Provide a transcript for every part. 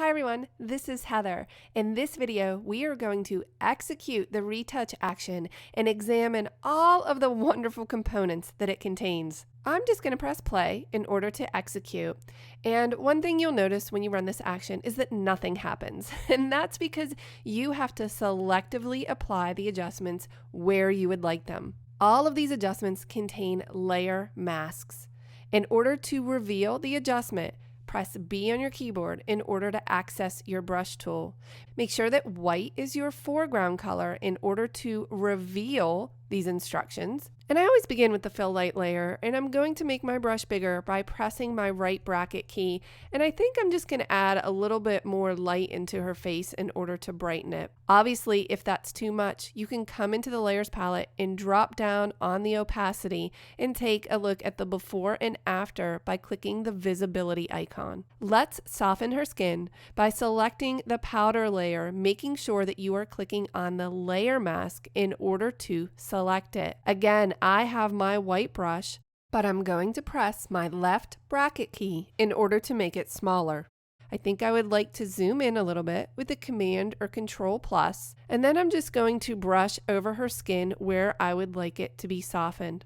Hi everyone, this is Heather. In this video, we are going to execute the retouch action and examine all of the wonderful components that it contains. I'm just going to press play in order to execute. And one thing you'll notice when you run this action is that nothing happens. And that's because you have to selectively apply the adjustments where you would like them. All of these adjustments contain layer masks. In order to reveal the adjustment, press B on your keyboard in order to access your brush tool. Make sure that white is your foreground color in order to reveal these instructions. And I always begin with the fill light layer, and I'm going to make my brush bigger by pressing my right bracket key. And I think I'm just going to add a little bit more light into her face in order to brighten it. Obviously, if that's too much, you can come into the layers palette and drop down on the opacity and take a look at the before and after by clicking the visibility icon. Let's soften her skin by selecting the powder layer, making sure that you are clicking on the layer mask in order to select it. Again, I have my white brush, but I'm going to press my left bracket key in order to make it smaller. I think I would like to zoom in a little bit with the Command or Control plus, and then I'm just going to brush over her skin where I would like it to be softened.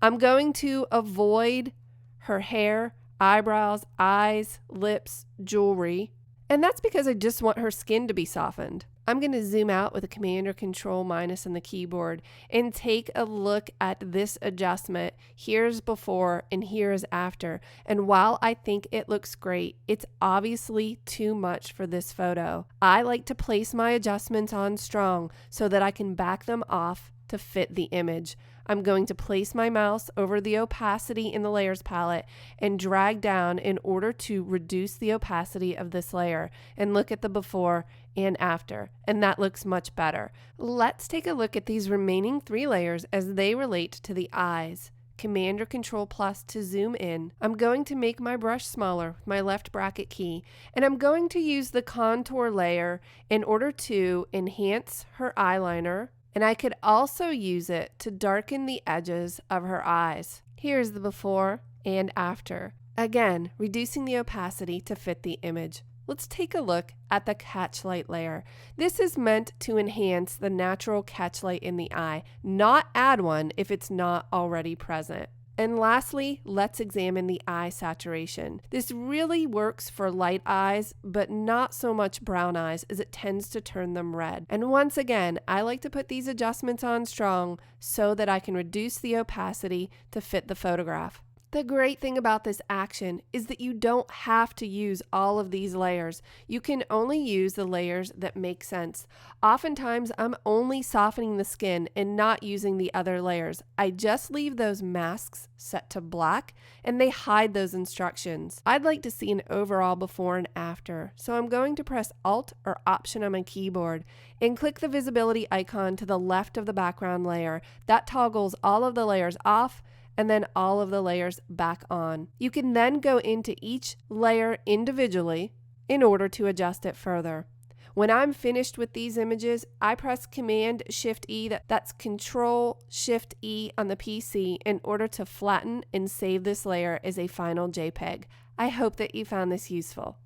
I'm going to avoid her hair, eyebrows, eyes, lips, jewelry, and that's because I just want her skin to be softened. I'm going to zoom out with a Command or Control minus on the keyboard and take a look at this adjustment. Here's before and here's after. And while I think it looks great, it's obviously too much for this photo. I like to place my adjustments on strong so that I can back them off to fit the image. I'm going to place my mouse over the opacity in the layers palette and drag down in order to reduce the opacity of this layer, and look at the before and after, and that looks much better. Let's take a look at these remaining 3 layers as they relate to the eyes. Command or Control plus to zoom in. I'm going to make my brush smaller with my left bracket key, and I'm going to use the contour layer in order to enhance her eyeliner. And I could also use it to darken the edges of her eyes. Here's the before and after. Again, reducing the opacity to fit the image. Let's take a look at the catch light layer. This is meant to enhance the natural catch light in the eye, not add one if it's not already present. And lastly, let's examine the eye saturation. This really works for light eyes, but not so much brown eyes as it tends to turn them red. And once again, I like to put these adjustments on strong so that I can reduce the opacity to fit the photograph. The great thing about this action is that you don't have to use all of these layers. You can only use the layers that make sense. Oftentimes, I'm only softening the skin and not using the other layers. I just leave those masks set to black and they hide those instructions. I'd like to see an overall before and after, so I'm going to press Alt or Option on my keyboard and click the visibility icon to the left of the background layer. That toggles all of the layers off and then all of the layers back on. You can then go into each layer individually in order to adjust it further. When I'm finished with these images, I press Command Shift E, that's Control Shift E on the PC, in order to flatten and save this layer as a final JPEG. I hope that you found this useful.